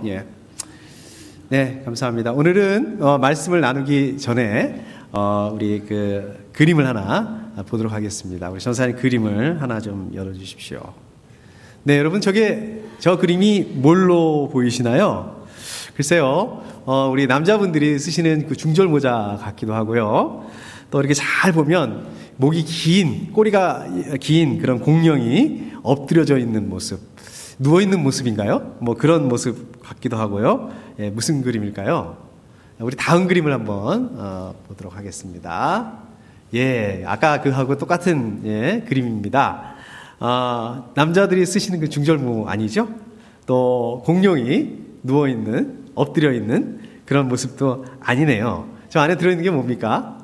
예. 네, 감사합니다. 오늘은 말씀을 나누기 전에 우리 그 그림을 하나 보도록 하겠습니다. 우리 전사님 그림을 하나 좀 열어주십시오. 네, 여러분 저 그림이 뭘로 보이시나요? 글쎄요, 우리 남자분들이 쓰시는 그 중절 모자 같기도 하고요. 또 이렇게 잘 보면 목이 긴, 꼬리가 긴 그런 공룡이 엎드려져 있는 모습, 누워있는 모습인가요? 뭐 그런 모습 같기도 하고요. 예, 무슨 그림일까요? 우리 다음 그림을 한번 보도록 하겠습니다. 예, 아까 그하고 똑같은 그림입니다. 남자들이 쓰시는 그 중절모 아니죠? 또 공룡이 누워있는, 엎드려있는 그런 모습도 아니네요. 저 안에 들어있는 게 뭡니까?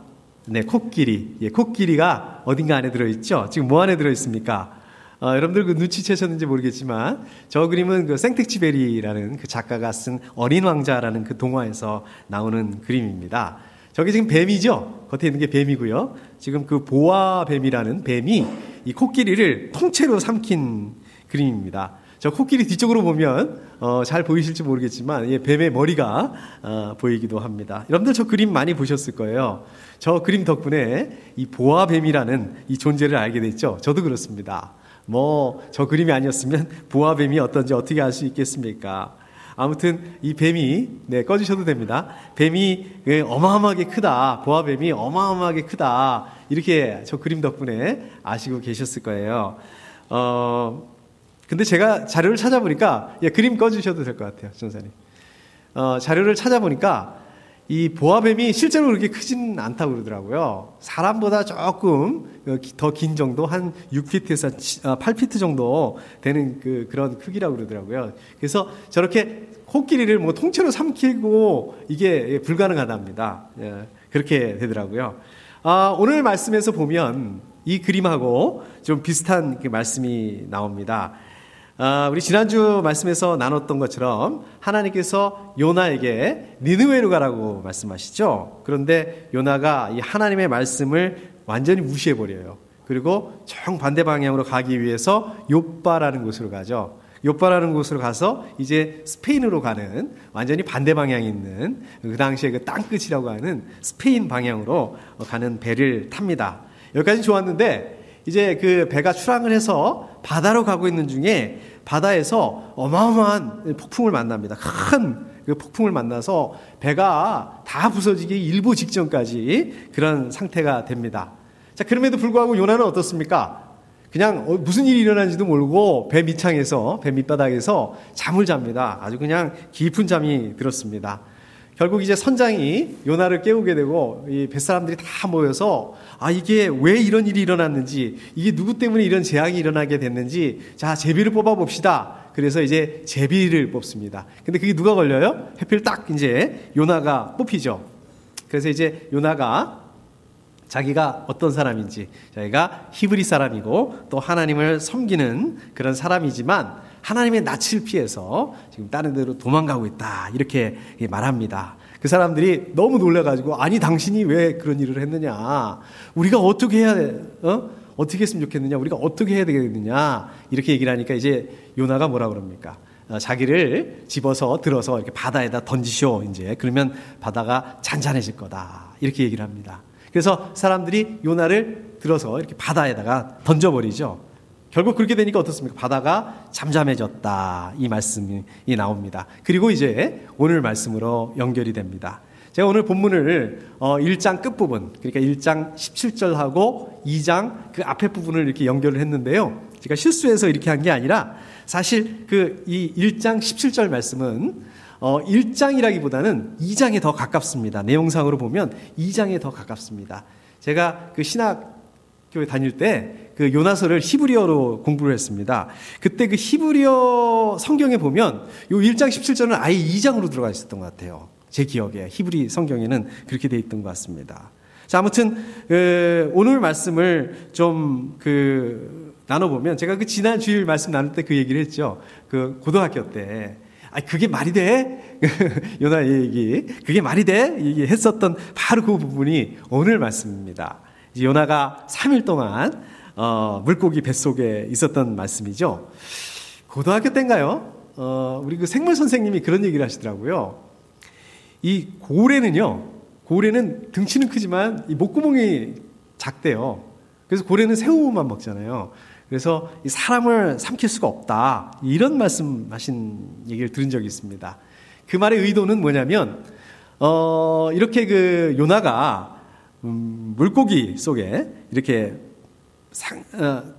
네, 코끼리. 예, 코끼리가 어딘가 안에 들어있죠? 지금 뭐 안에 들어있습니까? 여러분들 그 눈치채셨는지 모르겠지만 저 그림은 그 생텍쥐베리라는 그 작가가 쓴 어린 왕자라는 그 동화에서 나오는 그림입니다. 저게 지금 뱀이죠? 겉에 있는 게 뱀이고요. 지금 그 보아뱀이라는 뱀이 이 코끼리를 통째로 삼킨 그림입니다. 저 코끼리 뒤쪽으로 보면 잘 보이실지 모르겠지만 뱀의 머리가 보이기도 합니다. 여러분들 저 그림 많이 보셨을 거예요. 저 그림 덕분에 이 보아뱀이라는 이 존재를 알게 됐죠. 저도 그렇습니다. 저 그림이 아니었으면 보아뱀이 어떤지 어떻게 알 수 있겠습니까? 아무튼 이 뱀이, 네, 꺼주셔도 됩니다. 뱀이 어마어마하게 크다, 보아뱀이 어마어마하게 크다, 이렇게 저 그림 덕분에 아시고 계셨을 거예요. 근데 제가 자료를 찾아보니까, 그림 꺼주셔도 될 것 같아요, 전사님. 자료를 찾아보니까 이 보아뱀이 실제로 그렇게 크지는 않다고 그러더라고요. 사람보다 조금 더 긴 정도, 한 6피트에서 8피트 정도 되는 그런 크기라고 그러더라고요. 그래서 저렇게 코끼리를 뭐 통째로 삼키고 이게 불가능하답니다. 예, 그렇게 되더라고요. 오늘 말씀에서 보면 이 그림하고 좀 비슷한 그 말씀이 나옵니다. 우리 지난주 말씀에서 나눴던 것처럼 하나님께서 요나에게 니느웨로 가라고 말씀하시죠. 그런데 요나가 이 하나님의 말씀을 완전히 무시해버려요. 그리고 정반대 방향으로 가기 위해서 욥바라는 곳으로 가죠. 욥바라는 곳으로 가서 이제 스페인으로 가는 완전히 반대 방향에 있는 그 당시에 그 땅끝이라고 하는 스페인 방향으로 가는 배를 탑니다. 여기까지 좋았는데 이제 그 배가 출항을 해서 바다로 가고 있는 중에 바다에서 어마어마한 폭풍을 만납니다. 큰 그 폭풍을 만나서 배가 다 부서지기 일보 직전까지 그런 상태가 됩니다. 자, 그럼에도 불구하고 요나는 어떻습니까? 그냥 무슨 일이 일어난지도 모르고 배 밑창에서, 배 밑바닥에서 잠을 잡니다. 아주 그냥 깊은 잠이 들었습니다. 결국 이제 선장이 요나를 깨우게 되고 이 뱃사람들이 다 모여서 이게 왜 이런 일이 일어났는지, 이게 누구 때문에 이런 재앙이 일어나게 됐는지, 자, 제비를 뽑아 봅시다. 그래서 이제 제비를 뽑습니다. 근데 그게 누가 걸려요? 하필 딱 이제 요나가 뽑히죠. 그래서 이제 요나가 자기가 어떤 사람인지, 자기가 히브리 사람이고 또 하나님을 섬기는 그런 사람이지만 하나님의 낯을 피해서 지금 다른 데로 도망가고 있다, 이렇게 말합니다. 그 사람들이 너무 놀라가지고, 아니 당신이 왜 그런 일을 했느냐, 우리가 어떻게 해야 돼? 어떻게 했으면 좋겠느냐, 우리가 어떻게 해야 되겠느냐, 이렇게 얘기를 하니까 이제 요나가 뭐라 그럽니까? 자기를 집어서 들어서 이렇게 바다에다 던지쇼, 이제 그러면 바다가 잔잔해질 거다, 이렇게 얘기를 합니다. 그래서 사람들이 요나를 들어서 이렇게 바다에다가 던져버리죠. 결국 그렇게 되니까 어떻습니까? 바다가 잠잠해졌다, 이 말씀이 나옵니다. 그리고 이제 오늘 말씀으로 연결이 됩니다. 제가 오늘 본문을 1장 끝부분, 그러니까 1장 17절하고 2장 그 앞에 부분을 이렇게 연결을 했는데요. 제가 실수해서 이렇게 한 게 아니라 사실 이 1장 17절 말씀은 1장이라기보다는 2장에 더 가깝습니다. 내용상으로 보면 2장에 더 가깝습니다. 제가 그 신학교에 다닐 때 그 요나서를 히브리어로 공부를 했습니다. 그때 그 히브리어 성경에 보면 요 1장 17절은 아예 2장으로 들어가 있었던 것 같아요. 제 기억에 히브리 성경에는 그렇게 돼 있던 것 같습니다. 자, 아무튼 오늘 말씀을 좀 나눠보면, 제가 그 지난 주일 말씀 나눌 때 그 얘기를 했죠. 그 고등학교 때 그게 말이 돼? 요나 얘기, 그게 말이 돼? 얘기했었던 바로 그 부분이 오늘 말씀입니다. 이제 요나가 3일 동안 물고기 뱃속에 있었던 말씀이죠. 고등학교 때인가요? 우리 그 생물 선생님이 그런 얘기를 하시더라고요. 이 고래는 등치는 크지만 이 목구멍이 작대요. 그래서 고래는 새우만 먹잖아요. 그래서 이 사람을 삼킬 수가 없다. 이런 말씀하신 얘기를 들은 적이 있습니다. 그 말의 의도는 뭐냐면 이렇게 그 요나가 물고기 속에 이렇게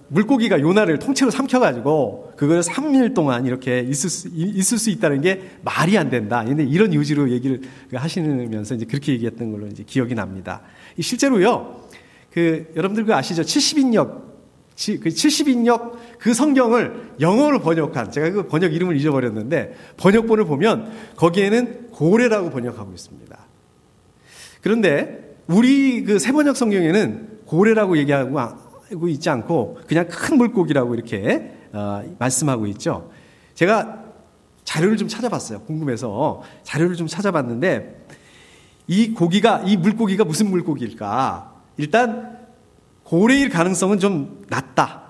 물고기가 요나를 통째로 삼켜가지고 그걸 3일 동안 이렇게 있을 수 있다는 게 말이 안 된다. 근데 이런 요지로 얘기를 하시면서 이제 그렇게 얘기했던 걸로 이제 기억이 납니다. 실제로요, 여러분들 아시죠? 70인역 그 성경을 영어로 번역한, 제가 그 번역 이름을 잊어버렸는데, 번역본을 보면 거기에는 고래라고 번역하고 있습니다. 그런데 우리 그 새번역 성경에는 고래라고 얘기하고 있지 않고 그냥 큰 물고기라고 이렇게 말씀하고 있죠. 제가 자료를 좀 찾아봤어요. 궁금해서 자료를 좀 찾아봤는데 이 물고기가 무슨 물고기일까? 일단 고래일 가능성은 좀 낮다.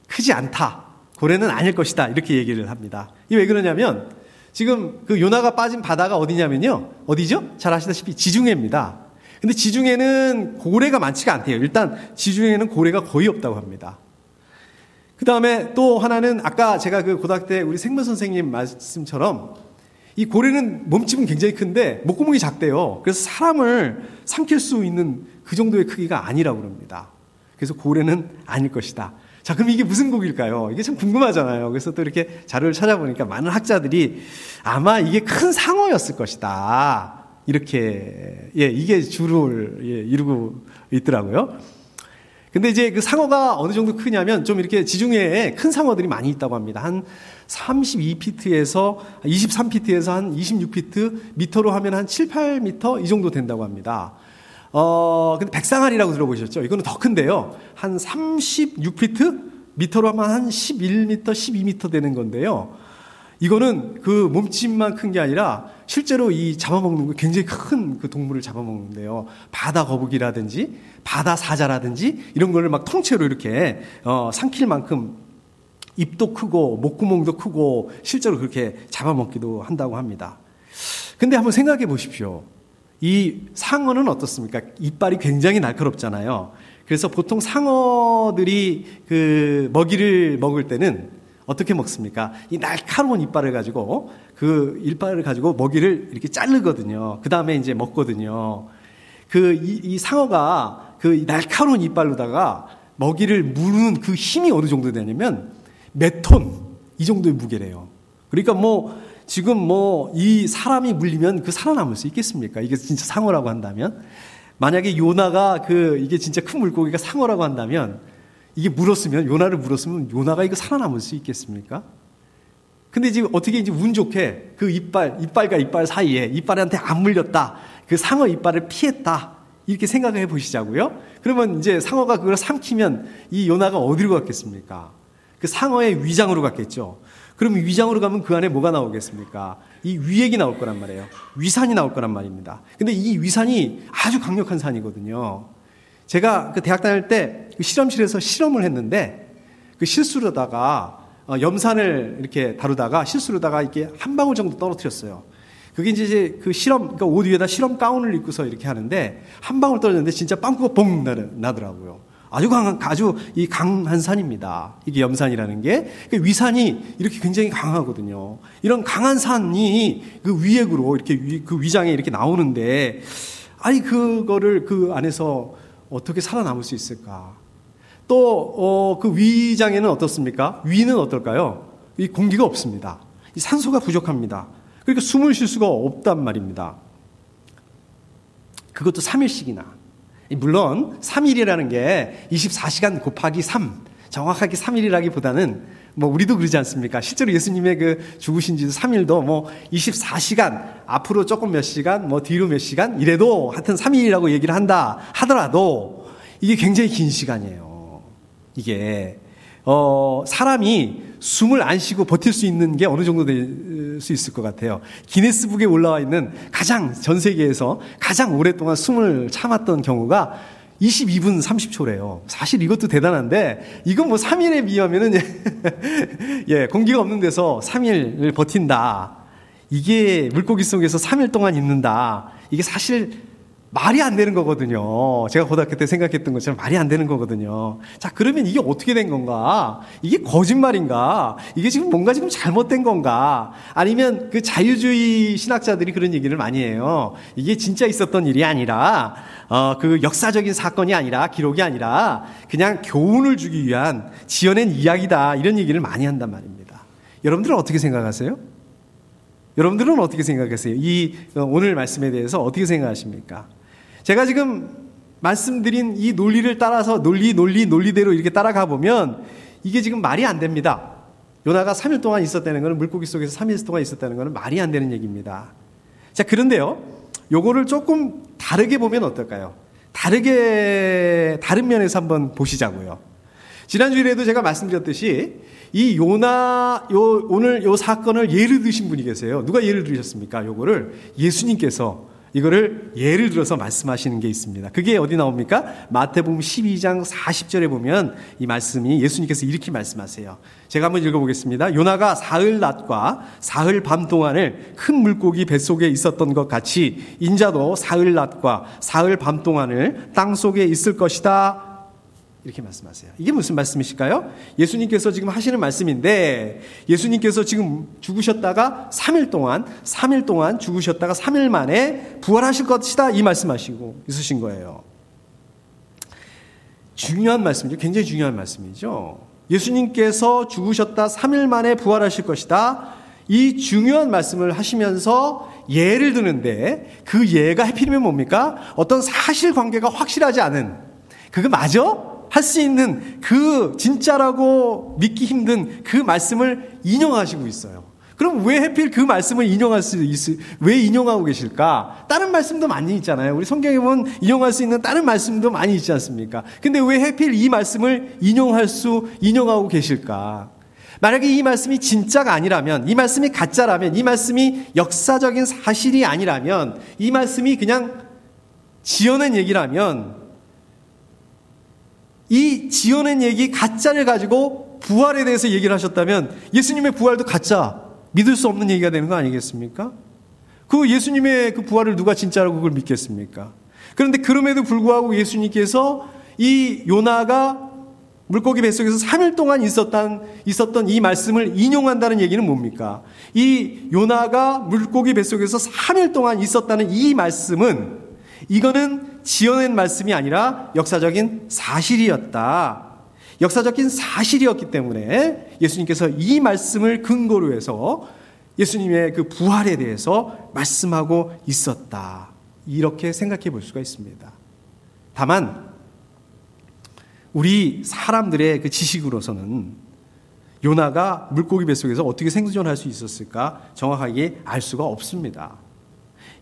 크지 않다. 고래는 아닐 것이다. 이렇게 얘기를 합니다. 이게 왜 그러냐면 지금 그 요나가 빠진 바다가 어디냐면요. 어디죠? 잘 아시다시피 지중해입니다. 근데 지중해는 고래가 많지가 않대요. 일단 지중해는 고래가 거의 없다고 합니다. 그 다음에 또 하나는 아까 제가 그 고등학교 때 우리 생물 선생님 말씀처럼 이 고래는 몸집은 굉장히 큰데 목구멍이 작대요. 그래서 사람을 삼킬 수 있는 그 정도의 크기가 아니라고 그럽니다. 그래서 고래는 아닐 것이다. 자, 그럼 이게 무슨 고기일까요? 이게 참 궁금하잖아요. 그래서 또 이렇게 자료를 찾아보니까 많은 학자들이 아마 이게 큰 상어였을 것이다. 이렇게, 이게 주를, 이루고 있더라고요. 근데 이제 그 상어가 어느 정도 크냐면 좀 이렇게 지중해에 큰 상어들이 많이 있다고 합니다. 한 32피트에서 23피트에서 한 26피트, 미터로 하면 한 7, 8미터 이 정도 된다고 합니다. 근데 백상아리라고 들어보셨죠? 이거는 더 큰데요. 한 36피트? 미터로 하면 한 11미터, 12미터 되는 건데요. 이거는 그 몸집만 큰 게 아니라 실제로 이 잡아먹는 거 굉장히 큰 그 동물을 잡아먹는데요. 바다 거북이라든지 바다 사자라든지 이런 거를 막 통째로 이렇게 삼킬 만큼 입도 크고 목구멍도 크고 실제로 그렇게 잡아먹기도 한다고 합니다. 근데 한번 생각해 보십시오. 이 상어는 어떻습니까? 이빨이 굉장히 날카롭잖아요. 그래서 보통 상어들이 그 먹이를 먹을 때는 어떻게 먹습니까? 이 날카로운 이빨을 가지고 그 이빨을 가지고 먹이를 이렇게 자르거든요. 그 다음에 이제 먹거든요. 이 상어가 그 날카로운 이빨로다가 먹이를 무는 그 힘이 어느 정도 되냐면 몇 톤 이 정도의 무게래요. 그러니까 지금 이 사람이 물리면 그 살아남을 수 있겠습니까? 이게 진짜 상어라고 한다면 만약에 요나가 이게 진짜 큰 물고기가 상어라고 한다면 이게 요나를 물었으면 요나가 이거 살아남을 수 있겠습니까? 근데 이제 어떻게 이제 운 좋게 그 이빨과 이빨 사이에 이빨한테 안 물렸다. 그 상어 이빨을 피했다. 이렇게 생각을 해 보시자고요. 그러면 이제 상어가 그걸 삼키면 이 요나가 어디로 갔겠습니까? 그 상어의 위장으로 갔겠죠. 그럼 위장으로 가면 그 안에 뭐가 나오겠습니까? 이 위액이 나올 거란 말이에요. 위산이 나올 거란 말입니다. 근데 이 위산이 아주 강력한 산이거든요. 제가 그 대학 다닐 때 그 실험실에서 실험을 했는데 그 실수로다가 염산을 이렇게 다루다가 실수로다가 이렇게 한 방울 정도 떨어뜨렸어요. 그게 이제 그 그러니까 옷 위에다 실험 가운을 입고서 이렇게 하는데 한 방울 떨어졌는데 진짜 빵꾸가 뻥 나더라고요. 아주 강한 산입니다. 이게 염산이라는 게. 그 위산이 이렇게 굉장히 강하거든요. 이런 강한 산이 그 위액으로 이렇게 그 위장에 이렇게 나오는데, 아니, 그거를 그 안에서 어떻게 살아남을 수 있을까? 또, 그 위장에는 어떻습니까? 위는 어떨까요? 이 공기가 없습니다. 이 산소가 부족합니다. 그러니까 숨을 쉴 수가 없단 말입니다. 그것도 3일씩이나. 물론 3일이라는 게 24시간 곱하기 3, 정확하게 3일이라기보다는 우리도 그러지 않습니까? 실제로 예수님의 그 죽으신 지 3일도 24시간, 앞으로 조금 몇 시간, 뒤로 몇 시간, 이래도 하여튼 3일이라고 얘기를 한다 하더라도 이게 굉장히 긴 시간이에요. 이게, 사람이 숨을 안 쉬고 버틸 수 있는 게 어느 정도 될 수 있을 것 같아요. 기네스북에 올라와 있는 전 세계에서 가장 오랫동안 숨을 참았던 경우가 22분 30초래요. 사실 이것도 대단한데, 이건 뭐 3일에 비하면은, 예, 공기가 없는 데서 3일을 버틴다. 이게 물고기 속에서 3일 동안 있는다. 이게 사실 말이 안 되는 거거든요. 제가 고등학교 때 생각했던 것처럼 말이 안 되는 거거든요. 자, 그러면 이게 어떻게 된 건가? 이게 거짓말인가? 이게 지금 뭔가 지금 잘못된 건가? 아니면 그 자유주의 신학자들이 그런 얘기를 많이 해요. 이게 진짜 있었던 일이 아니라, 그 역사적인 사건이 아니라, 기록이 아니라, 그냥 교훈을 주기 위한 지어낸 이야기다. 이런 얘기를 많이 한단 말입니다. 여러분들은 어떻게 생각하세요? 여러분들은 어떻게 생각하세요? 이 오늘 말씀에 대해서 어떻게 생각하십니까? 제가 지금 말씀드린 이 논리를 따라서 논리대로 이렇게 따라가 보면 이게 지금 말이 안 됩니다. 요나가 3일 동안 있었다는 것은 물고기 속에서 3일 동안 있었다는 것은 말이 안 되는 얘기입니다. 자, 그런데요. 요거를 조금 다르게 보면 어떨까요? 다른 면에서 한번 보시자고요. 지난주에도 제가 말씀드렸듯이 이 오늘 요 사건을 예를 드신 분이 계세요. 누가 예를 들으셨습니까? 요거를 예수님께서 이거를 예를 들어서 말씀하시는 게 있습니다. 그게 어디 나옵니까? 마태복음 12장 40절에 보면 이 말씀이 예수님께서 이렇게 말씀하세요. 제가 한번 읽어보겠습니다. 요나가 사흘 낮과 사흘 밤 동안을 큰 물고기 뱃속에 있었던 것 같이 인자도 사흘 낮과 사흘 밤 동안을 땅 속에 있을 것이다. 이렇게 말씀하세요. 이게 무슨 말씀이실까요? 예수님께서 지금 하시는 말씀인데 예수님께서 지금 죽으셨다가 3일 동안 죽으셨다가 3일 만에 부활하실 것이다 이 말씀하시고 있으신 거예요. 중요한 말씀이죠. 굉장히 중요한 말씀이죠. 예수님께서 죽으셨다 3일 만에 부활하실 것이다. 이 중요한 말씀을 하시면서 예를 드는데 그 예가 하필이면 뭡니까? 어떤 사실관계가 확실하지 않은 그거 맞아? 할 수 있는 그 진짜라고 믿기 힘든 그 말씀을 인용하시고 있어요. 그럼 왜 하필 그 말씀을 왜 인용하고 계실까? 다른 말씀도 많이 있잖아요. 우리 성경에 보면 인용할 수 있는 다른 말씀도 많이 있지 않습니까? 근데 왜 하필 이 말씀을 인용하고 계실까? 만약에 이 말씀이 진짜가 아니라면, 이 말씀이 가짜라면, 이 말씀이 역사적인 사실이 아니라면, 이 말씀이 그냥 지어낸 얘기라면, 이 지어낸 얘기 가짜를 가지고 부활에 대해서 얘기를 하셨다면 예수님의 부활도 가짜, 믿을 수 없는 얘기가 되는 거 아니겠습니까? 그 예수님의 그 부활을 누가 진짜라고 그걸 믿겠습니까? 그런데 그럼에도 불구하고 예수님께서 이 요나가 물고기 뱃속에서 3일 동안 있었던 이 말씀을 인용한다는 얘기는 뭡니까? 이 요나가 물고기 뱃속에서 3일 동안 있었다는 이 말씀은 이거는 지어낸 말씀이 아니라 역사적인 사실이었다. 역사적인 사실이었기 때문에 예수님께서 이 말씀을 근거로 해서 예수님의 그 부활에 대해서 말씀하고 있었다. 이렇게 생각해 볼 수가 있습니다. 다만 우리 사람들의 그 지식으로서는 요나가 물고기 뱃속에서 어떻게 생존할 수 있었을까 정확하게 알 수가 없습니다.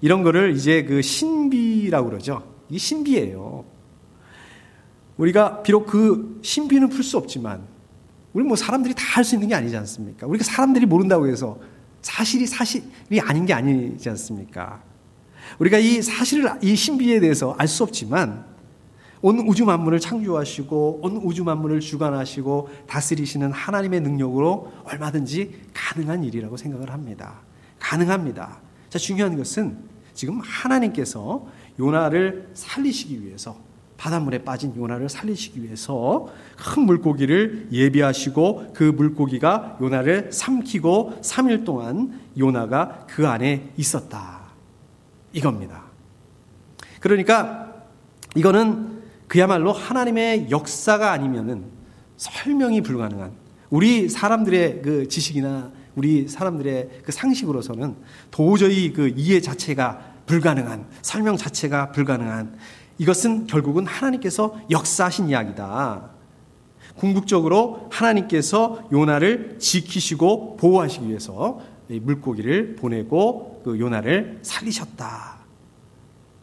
이런 거를 이제 그 신비라고 그러죠. 이게 신비예요. 우리가 비록 그 신비는 풀 수 없지만 우리 뭐 사람들이 다 할 수 있는 게 아니지 않습니까? 우리가 사람들이 모른다고 해서 사실이 아닌 게 아니지 않습니까? 우리가 이 신비에 대해서 알 수 없지만 온 우주 만물을 창조하시고 온 우주 만물을 주관하시고 다스리시는 하나님의 능력으로 얼마든지 가능한 일이라고 생각을 합니다. 가능합니다. 자, 중요한 것은 지금 하나님께서 요나를 살리시기 위해서 바닷물에 빠진 요나를 살리시기 위해서 큰 물고기를 예비하시고 그 물고기가 요나를 삼키고 3일 동안 요나가 그 안에 있었다. 이겁니다. 그러니까 이거는 그야말로 하나님의 역사가 아니면은 설명이 불가능한 우리 사람들의 그 지식이나 우리 사람들의 그 상식으로서는 도저히 그 이해 자체가 불가능한, 설명 자체가 불가능한 이것은 결국은 하나님께서 역사하신 이야기다. 궁극적으로 하나님께서 요나를 지키시고 보호하시기 위해서 물고기를 보내고 그 요나를 살리셨다.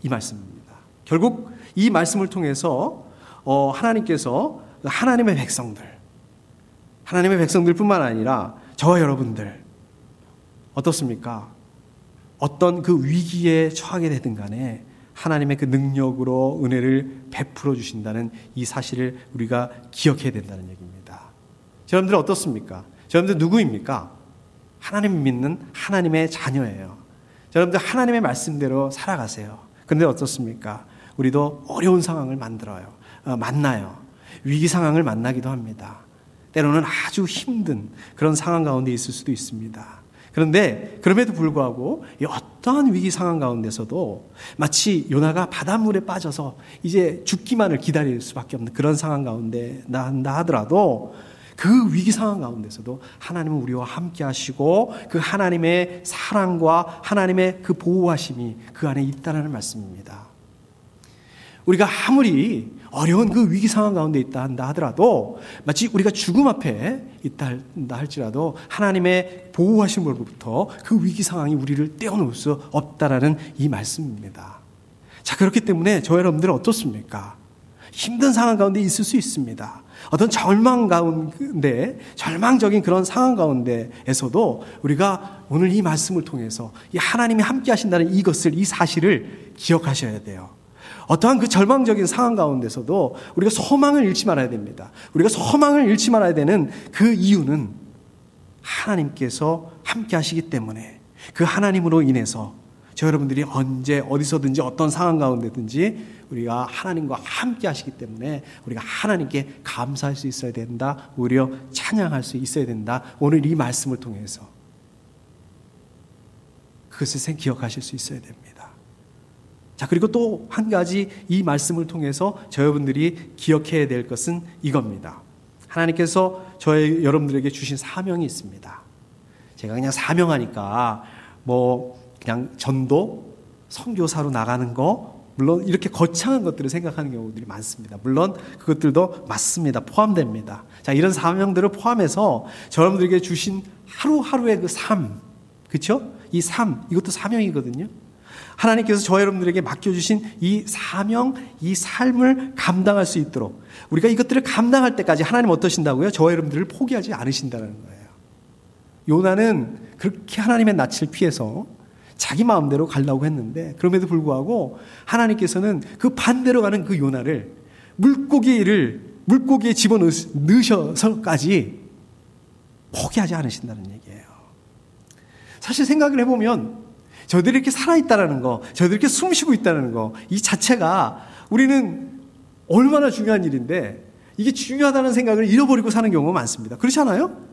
이 말씀입니다. 결국 이 말씀을 통해서 하나님께서 하나님의 백성들뿐만 아니라 저와 여러분들 어떻습니까? 어떤 그 위기에 처하게 되든 간에 하나님의 그 능력으로 은혜를 베풀어 주신다는 이 사실을 우리가 기억해야 된다는 얘기입니다. 여러분들 어떻습니까? 여러분들 누구입니까? 하나님 믿는 하나님의 자녀예요. 여러분들 하나님의 말씀대로 살아가세요. 그런데 어떻습니까? 우리도 어려운 상황을 만나요. 위기 상황을 만나기도 합니다. 때로는 아주 힘든 그런 상황 가운데 있을 수도 있습니다. 그런데 그럼에도 불구하고 이 어떠한 위기 상황 가운데서도 마치 요나가 바닷물에 빠져서 이제 죽기만을 기다릴 수밖에 없는 그런 상황 가운데 난다 하더라도 그 위기 상황 가운데서도 하나님은 우리와 함께 하시고 그 하나님의 사랑과 하나님의 그 보호하심이 그 안에 있다는 말씀입니다. 우리가 아무리 어려운 그 위기 상황 가운데 있다 한다 하더라도 마치 우리가 죽음 앞에 있다 할지라도 하나님의 보호하심으로부터 그 위기 상황이 우리를 떼어놓을 수 없다라는 이 말씀입니다. 자, 그렇기 때문에 저 여러분들은 어떻습니까? 힘든 상황 가운데 있을 수 있습니다. 어떤 절망 가운데, 절망적인 그런 상황 가운데에서도 우리가 오늘 이 말씀을 통해서 이 하나님이 함께 하신다는 이것을, 이 사실을 기억하셔야 돼요. 어떠한 그 절망적인 상황 가운데서도 우리가 소망을 잃지 말아야 됩니다. 우리가 소망을 잃지 말아야 되는 그 이유는 하나님께서 함께 하시기 때문에 그 하나님으로 인해서 저 여러분들이 언제 어디서든지 어떤 상황 가운데든지 우리가 하나님과 함께 하시기 때문에 우리가 하나님께 감사할 수 있어야 된다. 오히려 찬양할 수 있어야 된다. 오늘 이 말씀을 통해서 그것을 기억하실 수 있어야 됩니다. 자, 그리고 또 한 가지 이 말씀을 통해서 저 여러분들이 기억해야 될 것은 이겁니다. 하나님께서 여러분들에게 주신 사명이 있습니다. 제가 그냥 사명하니까 그냥 전도, 선교사로 나가는 거, 물론 이렇게 거창한 것들을 생각하는 경우들이 많습니다. 물론 그것들도 맞습니다. 포함됩니다. 자, 이런 사명들을 포함해서 여러분들에게 주신 하루하루의 그 삶, 그렇죠? 이 삶, 이것도 사명이거든요. 하나님께서 저 여러분들에게 맡겨주신 이 사명, 이 삶을 감당할 수 있도록 우리가 이것들을 감당할 때까지 하나님 어떠신다고요? 저 여러분들을 포기하지 않으신다는 거예요. 요나는 그렇게 하나님의 낯을 피해서 자기 마음대로 가려고 했는데 그럼에도 불구하고 하나님께서는 그 반대로 가는 그 요나를 물고기에 집어넣으셔서까지 포기하지 않으신다는 얘기예요. 사실 생각을 해보면 저들이 이렇게 살아있다는 거, 저들이 이렇게 숨쉬고 있다는 거, 이 자체가 우리는 얼마나 중요한 일인데 이게 중요하다는 생각을 잃어버리고 사는 경우가 많습니다. 그렇지 않아요?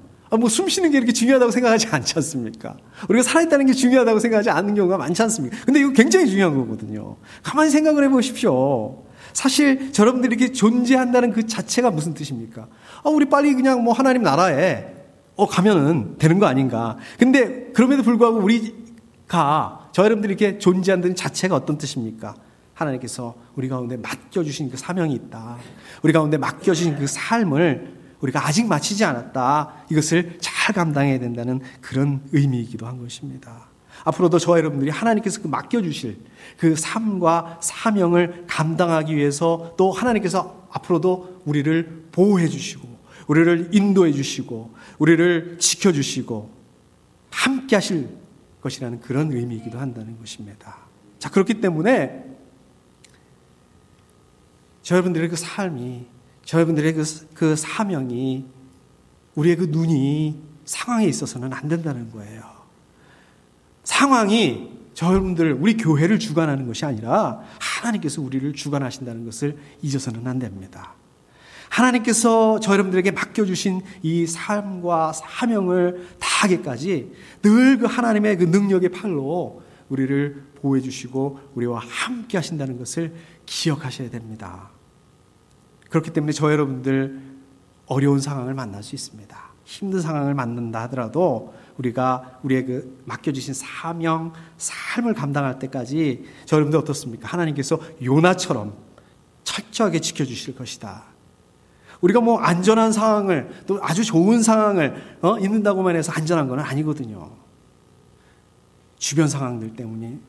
숨쉬는 게 이렇게 중요하다고 생각하지 않지 않습니까? 우리가 살아있다는 게 중요하다고 생각하지 않는 경우가 많지 않습니까? 근데 이거 굉장히 중요한 거거든요. 가만히 생각을 해보십시오. 사실 여러분들이 이렇게 존재한다는 그 자체가 무슨 뜻입니까? 우리 빨리 그냥 하나님 나라에 가면은 되는 거 아닌가. 근데 그럼에도 불구하고 저 여러분들이 이렇게 존재한다는 자체가 어떤 뜻입니까? 하나님께서 우리 가운데 맡겨주신 그 사명이 있다. 우리 가운데 맡겨주신 그 삶을 우리가 아직 마치지 않았다. 이것을 잘 감당해야 된다는 그런 의미이기도 한 것입니다. 앞으로도 저와 여러분들이 하나님께서 그 맡겨주실 그 삶과 사명을 감당하기 위해서 또 하나님께서 앞으로도 우리를 보호해 주시고 우리를 인도해 주시고 우리를 지켜주시고 함께 하실 것이라는 그런 의미이기도 한다는 것입니다. 자, 그렇기 때문에 여러분들의 그 삶이, 여러분들의 그 사명이, 우리의 그 눈이 상황에 있어서는 안 된다는 거예요. 상황이 여러분들, 우리 교회를 주관하는 것이 아니라 하나님께서 우리를 주관하신다는 것을 잊어서는 안 됩니다. 하나님께서 여러분들에게 맡겨주신 이 삶과 사명을 다하기까지 늘 그 하나님의 그 능력의 팔로 우리를 보호해 주시고 우리와 함께 하신다는 것을 기억하셔야 됩니다. 그렇기 때문에 여러분들 어려운 상황을 만날 수 있습니다. 힘든 상황을 만난다 하더라도 우리가 우리의 그 맡겨주신 사명, 삶을 감당할 때까지 여러분들 어떻습니까? 하나님께서 요나처럼 철저하게 지켜주실 것이다. 우리가 안전한 상황을 또 아주 좋은 상황을 있는다고만 해서 안전한 건 아니거든요. 주변 상황들 때문에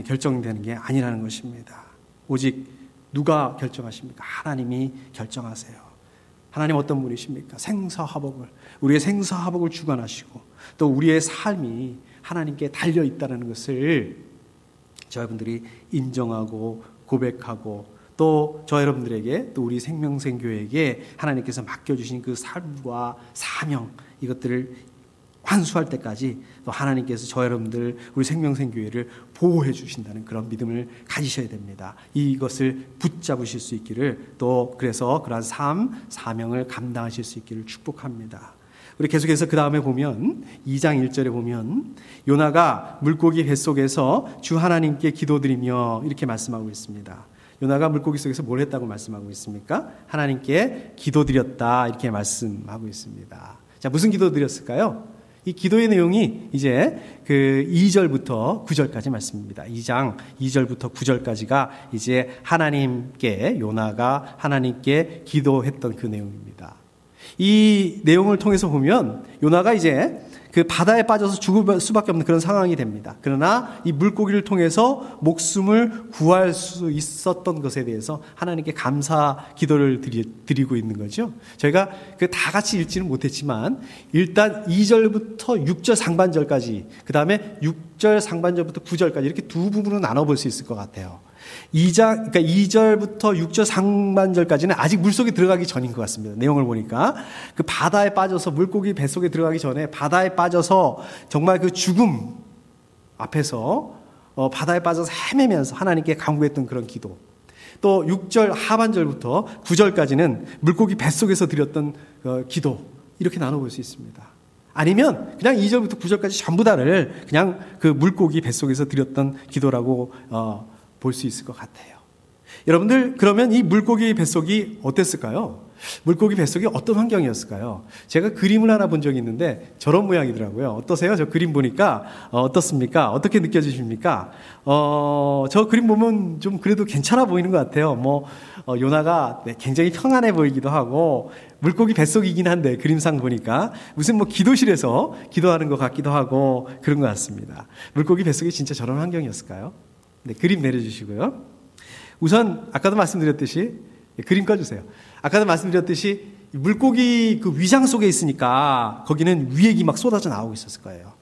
결정되는 게 아니라는 것입니다. 오직 누가 결정하십니까? 하나님이 결정하세요. 하나님 어떤 분이십니까? 생사화복을, 우리의 생사화복을 주관하시고 또 우리의 삶이 하나님께 달려있다는 것을 저희분들이 인정하고 고백하고 또 저 여러분들에게 또 우리 생명생교회에게 하나님께서 맡겨주신 그 삶과 사명 이것들을 완수할 때까지 또 하나님께서 저 여러분들 우리 생명생교회를 보호해 주신다는 그런 믿음을 가지셔야 됩니다. 이것을 붙잡으실 수 있기를 또 그래서 그러한 사명을 감당하실 수 있기를 축복합니다. 우리 계속해서 그 다음에 보면 2장 1절에 보면 요나가 물고기 뱃속에서 주 하나님께 기도드리며 이렇게 말씀하고 있습니다. 요나가 물고기 속에서 뭘 했다고 말씀하고 있습니까? 하나님께 기도드렸다 이렇게 말씀하고 있습니다. 자, 무슨 기도 드렸을까요? 이 기도의 내용이 이제 그 2절부터 9절까지 말씀입니다. 2장 2절부터 9절까지가 이제 요나가 하나님께 기도했던 그 내용입니다. 이 내용을 통해서 보면 요나가 이제 그 바다에 빠져서 죽을 수밖에 없는 그런 상황이 됩니다. 그러나 이 물고기를 통해서 목숨을 구할 수 있었던 것에 대해서 하나님께 감사 기도를 드리고 있는 거죠. 저희가 그 다 같이 읽지는 못했지만 일단 2절부터 6절 상반절까지 그 다음에 6절 상반절부터 9절까지 이렇게 두 부분으로 나눠볼 수 있을 것 같아요. 그러니까 2절부터 6절 상반절까지는 아직 물속에 들어가기 전인 것 같습니다. 내용을 보니까 그 바다에 빠져서 물고기 뱃속에 들어가기 전에 바다에 빠져서 정말 그 죽음 앞에서 바다에 빠져서 헤매면서 하나님께 간구했던 그런 기도. 또 6절 하반절부터 9절까지는 물고기 뱃속에서 드렸던 기도. 이렇게 나눠볼 수 있습니다. 아니면 그냥 2절부터 9절까지 전부 다를 그냥 그 물고기 뱃속에서 드렸던 기도라고 볼 수 있을 것 같아요. 여러분들 그러면 이 물고기 뱃속이 어땠을까요? 물고기 뱃속이 어떤 환경이었을까요? 제가 그림을 하나 본 적이 있는데 저런 모양이더라고요. 어떠세요? 저 그림 보니까 어떻습니까? 어떻게 느껴지십니까? 저 그림 보면 좀 그래도 괜찮아 보이는 것 같아요. 요나가 굉장히 평안해 보이기도 하고 물고기 뱃속이긴 한데 그림상 보니까 무슨 기도실에서 기도하는 것 같기도 하고 그런 것 같습니다. 물고기 뱃속이 진짜 저런 환경이었을까요? 네, 그림 내려주시고요. 우선 아까도 말씀드렸듯이 그림 꺼주세요. 아까도 말씀드렸듯이 물고기 그 위장 속에 있으니까 거기는 위액이 막 쏟아져 나오고 있었을 거예요.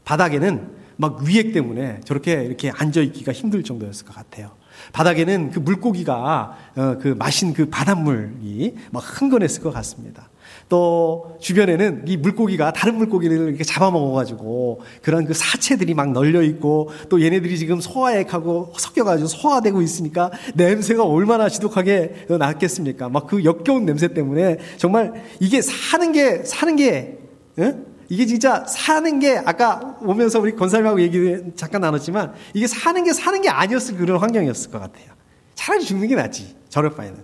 바닥에는 막 위액 때문에 저렇게 이렇게 앉아있기가 힘들 정도였을 것 같아요. 바닥에는 그 물고기가 그 마신 그 바닷물이 막 흥건했을 것 같습니다. 또 주변에는 이 물고기가 다른 물고기를 이렇게 잡아먹어가지고 그런 그 사체들이 막 널려있고 또 얘네들이 지금 소화액하고 섞여가지고 소화되고 있으니까 냄새가 얼마나 지독하게 났겠습니까? 막 그 역겨운 냄새 때문에 정말 이게 사는 게 이게 진짜 사는 게 아까 오면서 우리 권사님하고 얘기 잠깐 나눴지만 이게 사는 게 아니었을 그런 환경이었을 것 같아요. 차라리 죽는 게 낫지. 저럴 바에는.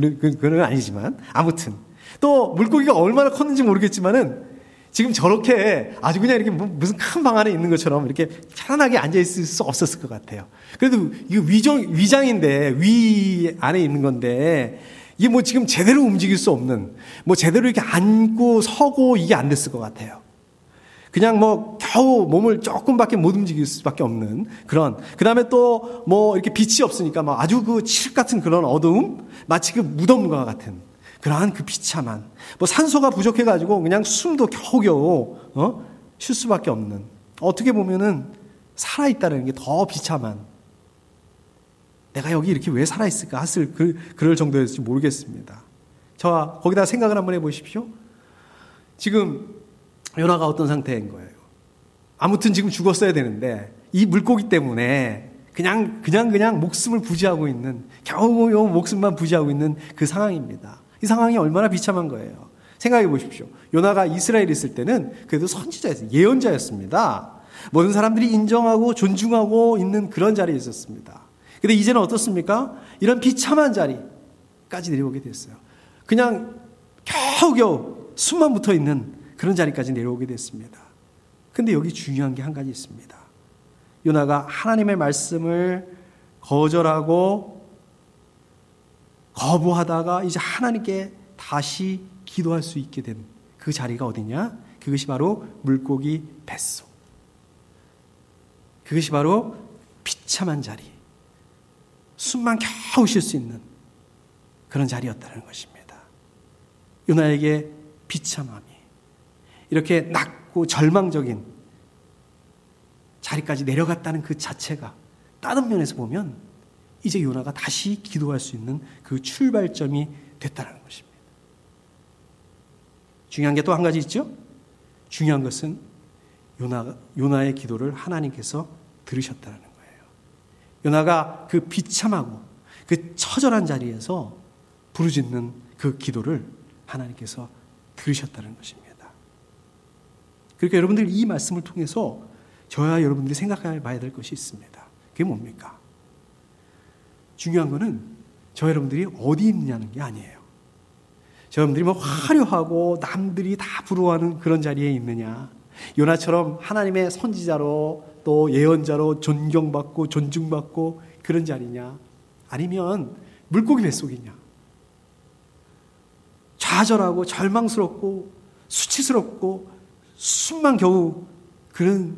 그건 아니지만 아무튼 또 물고기가 얼마나 컸는지 모르겠지만은 지금 저렇게 아주 그냥 이렇게 무슨 큰 방 안에 있는 것처럼 이렇게 편안하게 앉아 있을 수 없었을 것 같아요. 그래도 이거 위장인데 위 안에 있는 건데 이게 지금 제대로 움직일 수 없는 제대로 이렇게 앉고 서고 이게 안 됐을 것 같아요. 그냥 겨우 몸을 조금밖에 못 움직일 수밖에 없는 그런. 그 다음에 또 이렇게 빛이 없으니까 아주 그 칠흑 같은 그런 어두움, 마치 그 무덤과 같은 그러한 그 비참한. 산소가 부족해가지고 그냥 숨도 겨우겨우 쉴 수밖에 없는. 어떻게 보면은 살아있다는 게 더 비참한. 내가 여기 이렇게 왜 살아있을까 했을 그럴 정도였을지 모르겠습니다. 저와 거기다 생각을 한번 해보십시오. 지금 요나가 어떤 상태인 거예요? 아무튼 지금 죽었어야 되는데 이 물고기 때문에 그냥 목숨을 부지하고 있는 겨우 목숨만 부지하고 있는 그 상황입니다. 이 상황이 얼마나 비참한 거예요. 생각해 보십시오. 요나가 이스라엘에 있을 때는 그래도 선지자였어요. 예언자였습니다. 모든 사람들이 인정하고 존중하고 있는 그런 자리에 있었습니다. 근데 이제는 어떻습니까? 이런 비참한 자리까지 내려오게 됐어요. 그냥 겨우겨우 숨만 붙어 있는 그런 자리까지 내려오게 됐습니다. 근데 여기 중요한 게 한 가지 있습니다. 요나가 하나님의 말씀을 거절하고 거부하다가 이제 하나님께 다시 기도할 수 있게 된 그 자리가 어디냐? 그것이 바로 물고기 뱃속. 그것이 바로 비참한 자리. 숨만 겨우 쉴 수 있는 그런 자리였다는 것입니다. 요나에게 비참함이 이렇게 낮고 절망적인 자리까지 내려갔다는 그 자체가 다른 면에서 보면 이제 요나가 다시 기도할 수 있는 그 출발점이 됐다는 것입니다. 중요한 게 또 한 가지 있죠? 중요한 것은 요나의 기도를 하나님께서 들으셨다는 거예요. 요나가 그 비참하고 그 처절한 자리에서 부르짖는 그 기도를 하나님께서 들으셨다는 것입니다. 그러니까 여러분들 이 말씀을 통해서 저와 여러분들이 생각해 봐야 될 것이 있습니다. 그게 뭡니까? 중요한 거는 저 여러분들이 어디 있느냐는 게 아니에요. 저 여러분들이 뭐 화려하고 남들이 다 부러워하는 그런 자리에 있느냐, 요나처럼 하나님의 선지자로 또 예언자로 존경받고 존중받고 그런 자리냐, 아니면 물고기 뱃속이냐, 좌절하고 절망스럽고 수치스럽고 숨만 겨우 그런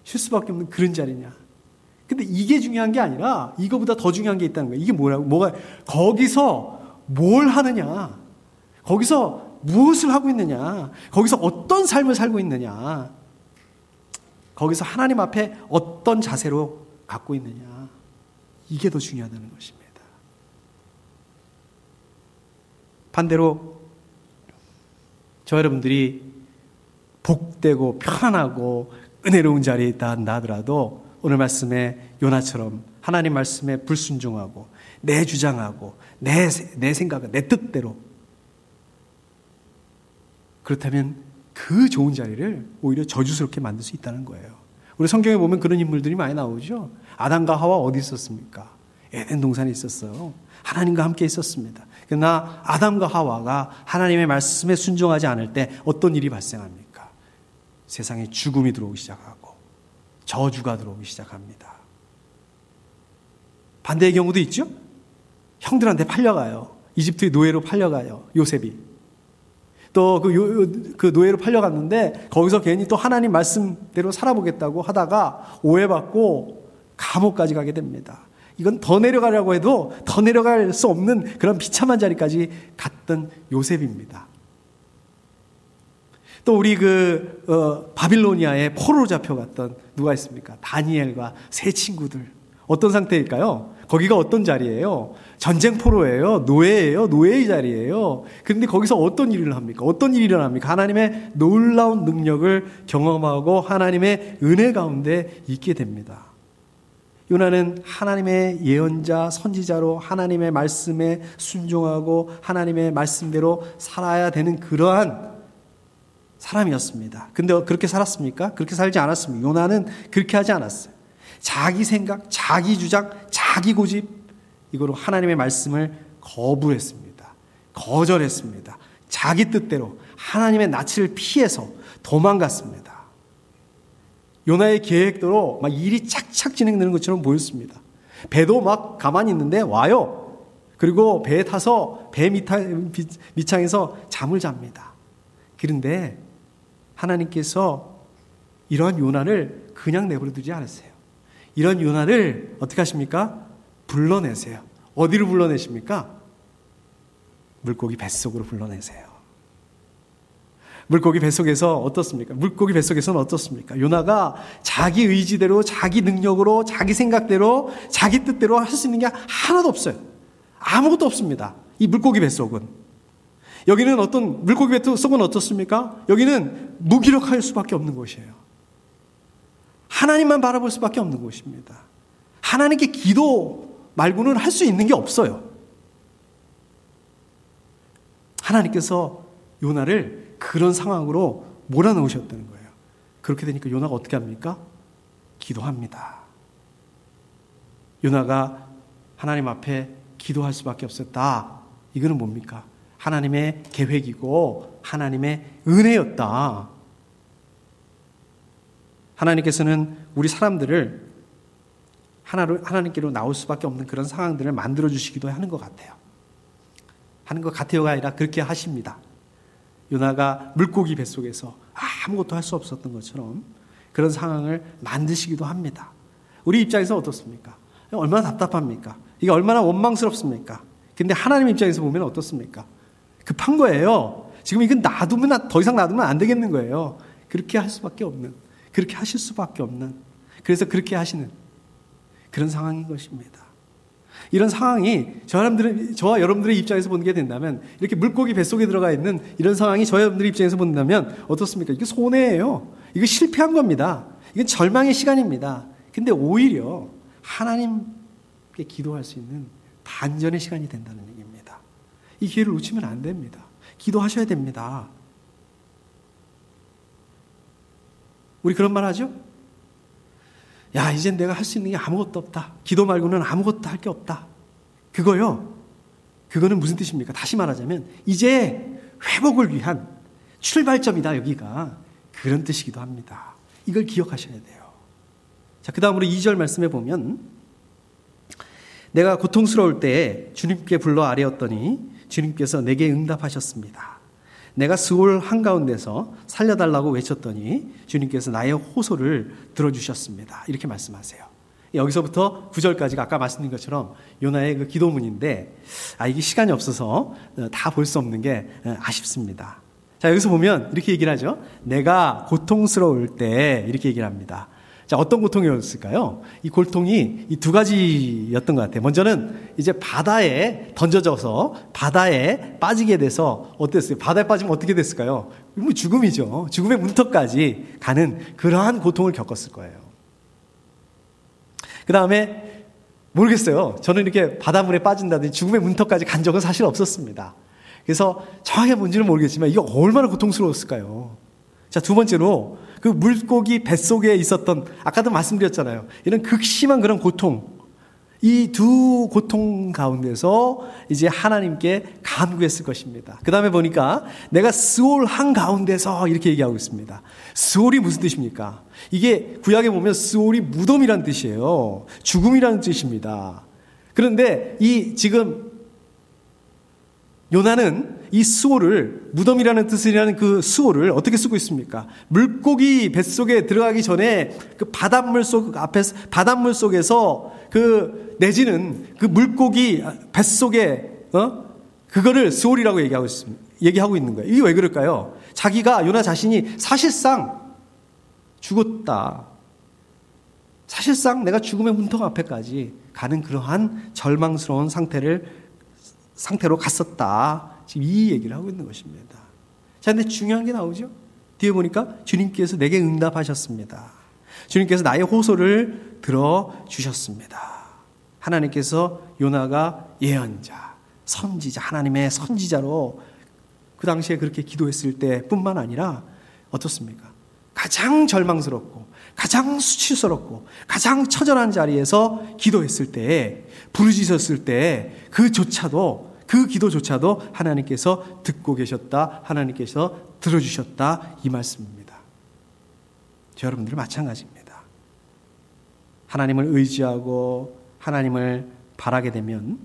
쉴 수밖에 없는 그런 자리냐. 근데 이게 중요한 게 아니라 이거보다 더 중요한 게 있다는 거예요. 이게 뭐가 거기서 뭘 하느냐, 거기서 무엇을 하고 있느냐, 거기서 어떤 삶을 살고 있느냐, 거기서 하나님 앞에 어떤 자세로 갖고 있느냐, 이게 더 중요하다는 것입니다. 반대로 저 여러분들이 복되고 편안하고 은혜로운 자리에 있다 한다 하더라도 오늘 말씀에 요나처럼 하나님 말씀에 불순종하고 내 주장하고 내 생각은 내 뜻대로, 그렇다면 그 좋은 자리를 오히려 저주스럽게 만들 수 있다는 거예요. 우리 성경에 보면 그런 인물들이 많이 나오죠. 아담과 하와 어디 있었습니까? 에덴 동산에 있었어요. 하나님과 함께 있었습니다. 그러나 아담과 하와가 하나님의 말씀에 순종하지 않을 때 어떤 일이 발생합니까? 세상에 죽음이 들어오기 시작하고 저주가 들어오기 시작합니다. 반대의 경우도 있죠. 형들한테 팔려가요. 이집트의 노예로 팔려가요. 요셉이. 또 그 노예로 팔려갔는데 거기서 괜히 또 하나님 말씀대로 살아보겠다고 하다가 오해받고 감옥까지 가게 됩니다. 이건 더 내려가려고 해도 더 내려갈 수 없는 그런 비참한 자리까지 갔던 요셉입니다. 또 우리 바빌로니아에 포로로 잡혀갔던 누가 있습니까? 다니엘과 세 친구들. 어떤 상태일까요? 거기가 어떤 자리예요? 전쟁 포로예요. 노예예요. 노예의 자리예요. 그런데 거기서 어떤 일을 합니까? 어떤 일이 일어납니까? 하나님의 놀라운 능력을 경험하고 하나님의 은혜 가운데 있게 됩니다. 요나는 하나님의 예언자, 선지자로 하나님의 말씀에 순종하고 하나님의 말씀대로 살아야 되는 그러한 사람이었습니다. 근데 그렇게 살았습니까? 그렇게 살지 않았습니다. 요나는 그렇게 하지 않았어요. 자기 생각, 자기 주장, 자기 고집, 이거로 하나님의 말씀을 거부했습니다. 거절했습니다. 자기 뜻대로 하나님의 낯을 피해서 도망갔습니다. 요나의 계획대로 막 일이 착착 진행되는 것처럼 보였습니다. 배도 막 가만히 있는데 와요. 그리고 배에 타서 배 밑창에서 잠을 잡니다. 그런데 하나님께서 이러한 요나를 그냥 내버려 두지 않으세요. 이런 요나를 어떻게 하십니까? 불러내세요. 어디로 불러내십니까? 물고기 뱃속으로 불러내세요. 물고기 뱃속에서 어떻습니까? 물고기 뱃속에서는 어떻습니까? 요나가 자기 의지대로, 자기 능력으로, 자기 생각대로, 자기 뜻대로 할 수 있는 게 하나도 없어요. 아무것도 없습니다. 이 물고기 뱃속은. 여기는 물고기 뱃속은 어떻습니까? 여기는 무기력할 수밖에 없는 곳이에요. 하나님만 바라볼 수밖에 없는 곳입니다. 하나님께 기도 말고는 할 수 있는 게 없어요. 하나님께서 요나를 그런 상황으로 몰아넣으셨다는 거예요. 그렇게 되니까 요나가 어떻게 합니까? 기도합니다. 요나가 하나님 앞에 기도할 수밖에 없었다. 이거는 뭡니까? 하나님의 계획이고 하나님의 은혜였다. 하나님께서는 우리 사람들을 하나님께로 나올 수밖에 없는 그런 상황들을 만들어주시기도 하는 것 같아요. 하는 것 같아요가 아니라 그렇게 하십니다. 요나가 물고기 뱃속에서 아무것도 할 수 없었던 것처럼 그런 상황을 만드시기도 합니다. 우리 입장에서 어떻습니까? 얼마나 답답합니까? 이게 얼마나 원망스럽습니까? 근데 하나님 입장에서 보면 어떻습니까? 급한 거예요. 지금 이건 더 이상 놔두면 안 되겠는 거예요. 그렇게 할 수밖에 없는, 그렇게 하실 수밖에 없는, 그래서 그렇게 하시는 그런 상황인 것입니다. 이런 상황이 저와 여러분들의 입장에서 보게 된다면, 이렇게 물고기 뱃속에 들어가 있는 이런 상황이 저와 여러분들의 입장에서 본다면 어떻습니까? 이게 손해예요. 이거 실패한 겁니다. 이건 절망의 시간입니다. 근데 오히려 하나님께 기도할 수 있는 반전의 시간이 된다는 얘기입니다. 이 기회를 놓치면 안 됩니다. 기도하셔야 됩니다. 우리 그런 말 하죠? 야, 이젠 내가 할 수 있는 게 아무것도 없다. 기도 말고는 아무것도 할 게 없다. 그거는 무슨 뜻입니까? 다시 말하자면 이제 회복을 위한 출발점이다, 여기가. 그런 뜻이기도 합니다. 이걸 기억하셔야 돼요. 자, 그 다음으로 2절 말씀에 보면, 내가 고통스러울 때에 주님께 불러 아뢰었더니 주님께서 내게 응답하셨습니다. 내가 스올 한가운데서 살려달라고 외쳤더니 주님께서 나의 호소를 들어주셨습니다. 이렇게 말씀하세요. 여기서부터 9절까지가 아까 말씀드린 것처럼 요나의 그 기도문인데, 이게 시간이 없어서 다 볼 수 없는 게 아쉽습니다. 자, 여기서 보면 이렇게 얘기를 하죠. 내가 고통스러울 때, 이렇게 얘기를 합니다. 자, 어떤 고통이었을까요? 이 고통이 이 두 가지였던 것 같아요. 먼저는 이제 바다에 던져져서 바다에 빠지게 돼서 어땠어요? 바다에 빠지면 어떻게 됐을까요? 뭐 죽음이죠. 죽음의 문턱까지 가는 그러한 고통을 겪었을 거예요. 그 다음에 모르겠어요. 저는 이렇게 바닷물에 빠진다든지 죽음의 문턱까지 간 적은 사실 없었습니다. 그래서 정확히 뭔지는 모르겠지만 이게 얼마나 고통스러웠을까요? 자, 두 번째로 그 물고기 뱃속에 있었던, 아까도 말씀드렸잖아요. 이런 극심한 그런 고통, 이 두 고통 가운데서 이제 하나님께 간구했을 것입니다. 그 다음에 보니까 내가 스올 한가운데서 이렇게 얘기하고 있습니다. 스올이 무슨 뜻입니까? 이게 구약에 보면 스올이 무덤이라는 뜻이에요. 죽음이라는 뜻입니다. 그런데 이 지금 요나는 이 스올을, 무덤이라는 뜻이라는 그 스올을 어떻게 쓰고 있습니까? 물고기 뱃속에 들어가기 전에 그 바닷물 속에서 그 내지는 그 물고기 뱃속에 그거를 스올이라고 얘기하고 있는 거예요. 이게 왜 그럴까요? 자기가, 요나 자신이 사실상 죽었다. 사실상 내가 죽음의 문턱 앞에까지 가는 그러한 절망스러운 상태로 갔었다. 지금 이 얘기를 하고 있는 것입니다. 자, 근데 중요한 게 나오죠? 뒤에 보니까 주님께서 내게 응답하셨습니다. 주님께서 나의 호소를 들어주셨습니다. 하나님께서 요나가 예언자, 선지자, 하나님의 선지자로 그 당시에 그렇게 기도했을 때 뿐만 아니라 어떻습니까? 가장 절망스럽고 가장 수치스럽고 가장 처절한 자리에서 기도했을 때, 부르짖었을 때 그 기도조차도 하나님께서 듣고 계셨다, 하나님께서 들어주셨다, 이 말씀입니다. 저 여러분들은 마찬가지입니다. 하나님을 의지하고 하나님을 바라게 되면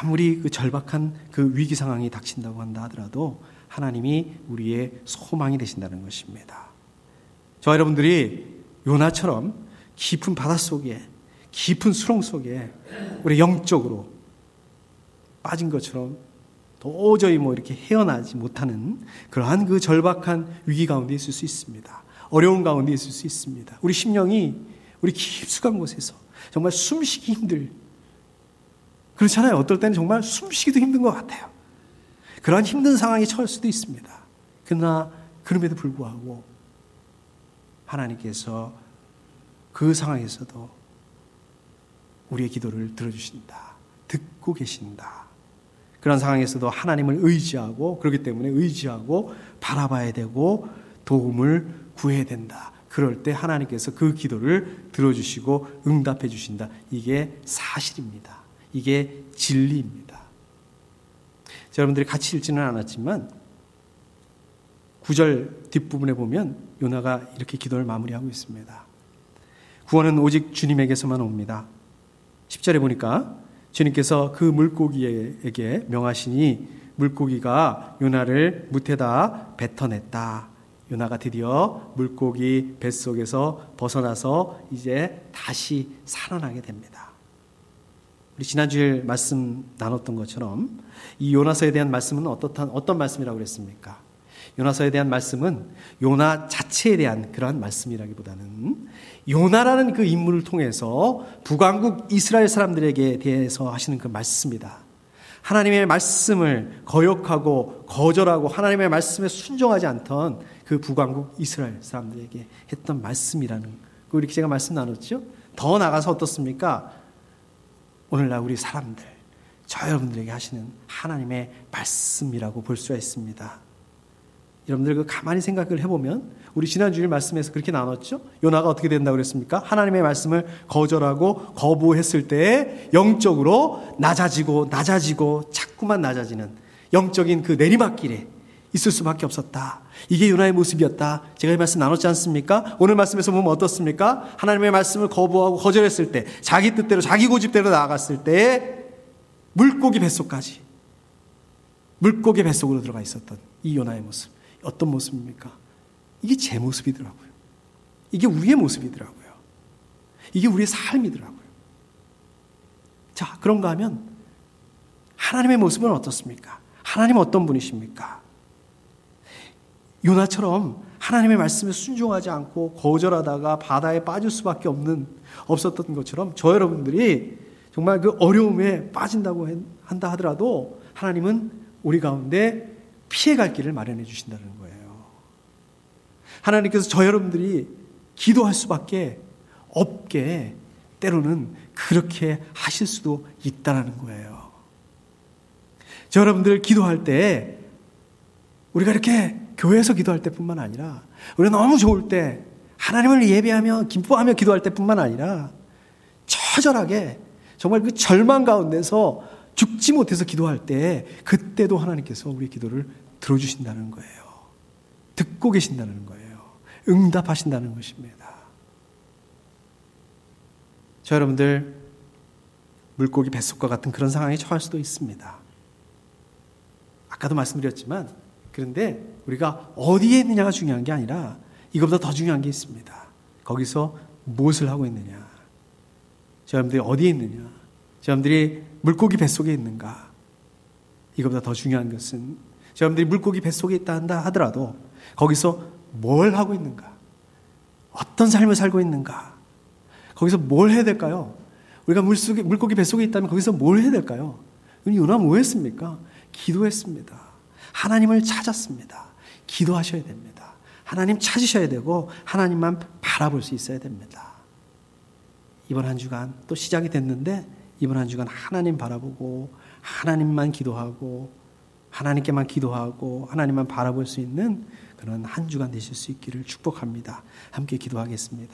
아무리 그 절박한 그 위기 상황이 닥친다고 한다 하더라도 하나님이 우리의 소망이 되신다는 것입니다. 저와 여러분들이 요나처럼 깊은 바닷속에, 깊은 수렁 속에 우리 영적으로 빠진 것처럼 도저히 이렇게 헤어나지 못하는 그러한 그 절박한 위기 가운데 있을 수 있습니다. 어려운 가운데 있을 수 있습니다. 우리 심령이 우리 깊숙한 곳에서 정말 숨쉬기 그렇잖아요. 어떨 때는 정말 숨쉬기도 힘든 것 같아요. 그러한 힘든 상황이 처할 수도 있습니다. 그러나 그럼에도 불구하고 하나님께서 그 상황에서도 우리의 기도를 들어주신다. 듣고 계신다. 그런 상황에서도 하나님을 의지하고, 그렇기 때문에 의지하고 바라봐야 되고 도움을 구해야 된다. 그럴 때 하나님께서 그 기도를 들어주시고 응답해 주신다. 이게 사실입니다. 이게 진리입니다. 여러분들이 같이 읽지는 않았지만 9절 뒷부분에 보면 요나가 이렇게 기도를 마무리하고 있습니다. 구원은 오직 주님에게서만 옵니다. 10절에 보니까 주님께서 그 물고기에게 명하시니 물고기가 요나를 무태다 뱉어냈다. 요나가 드디어 물고기 뱃속에서 벗어나서 이제 다시 살아나게 됩니다. 우리 지난주에 말씀 나눴던 것처럼 이 요나서에 대한 말씀은 어떤 말씀이라고 그랬습니까? 요나서에 대한 말씀은 요나 자체에 대한 그러한 말씀이라기보다는 요나라는 그 인물을 통해서 북왕국 이스라엘 사람들에게 대해서 하시는 그 말씀이다. 하나님의 말씀을 거역하고 거절하고 하나님의 말씀에 순종하지 않던 그 북왕국 이스라엘 사람들에게 했던 말씀이라는 거 이렇게 제가 말씀 나눴죠. 더 나가서 어떻습니까? 오늘날 우리 사람들, 저 여러분들에게 하시는 하나님의 말씀이라고 볼 수가 있습니다. 여러분들 그 가만히 생각을 해보면 우리 지난 주일 말씀에서 그렇게 나눴죠. 요나가 어떻게 된다고 그랬습니까? 하나님의 말씀을 거절하고 거부했을 때 영적으로 낮아지고 자꾸만 낮아지는 영적인 그 내리막길에 있을 수밖에 없었다. 이게 요나의 모습이었다. 제가 이 말씀 나눴지 않습니까? 오늘 말씀에서 보면 어떻습니까? 하나님의 말씀을 거부하고 거절했을 때, 자기 뜻대로 자기 고집대로 나아갔을 때 물고기 뱃속까지, 물고기 뱃속으로 들어가 있었던 이 요나의 모습. 어떤 모습입니까? 이게 제 모습이더라고요. 이게 우리의 모습이더라고요. 이게 우리의 삶이더라고요. 자, 그런가 하면 하나님의 모습은 어떻습니까? 하나님은 어떤 분이십니까? 요나처럼 하나님의 말씀에 순종하지 않고 거절하다가 바다에 빠질 수밖에 없었던 것처럼 저 여러분들이 정말 그 어려움에 빠진다고 한다 하더라도 하나님은 우리 가운데 피해갈 길을 마련해 주신다는 거예요. 하나님께서 저 여러분들이 기도할 수밖에 없게 때로는 그렇게 하실 수도 있다는 거예요. 저 여러분들 기도할 때 우리가 이렇게 교회에서 기도할 때뿐만 아니라 우리가 너무 좋을 때 하나님을 예배하며 기뻐하며 기도할 때뿐만 아니라 처절하게 정말 그 절망 가운데서 죽지 못해서 기도할 때 그때도 하나님께서 우리 기도를 들어주신다는 거예요. 듣고 계신다는 거예요. 응답하신다는 것입니다. 저 여러분들 물고기 뱃속과 같은 그런 상황에 처할 수도 있습니다. 아까도 말씀드렸지만 그런데 우리가 어디에 있느냐가 중요한 게 아니라 이것보다 더 중요한 게 있습니다. 거기서 무엇을 하고 있느냐. 저 여러분들이 어디에 있느냐. 저 여러분들이 물고기 뱃속에 있는가. 이것보다 더 중요한 것은 저 여러분들이 물고기 뱃속에 있다 한다 하더라도 거기서 뭘 하고 있는가. 어떤 삶을 살고 있는가. 거기서 뭘 해야 될까요? 우리가 물고기 뱃속에 있다면 거기서 뭘 해야 될까요? 요나 뭐 했습니까? 기도했습니다. 하나님을 찾았습니다. 기도하셔야 됩니다. 하나님 찾으셔야 되고 하나님만 바라볼 수 있어야 됩니다. 이번 한 주간 또 시작이 됐는데 이번 한 주간 하나님 바라보고 하나님만 기도하고 하나님께만 기도하고 하나님만 바라볼 수 있는 그런 한 주간 되실 수 있기를 축복합니다. 함께 기도하겠습니다.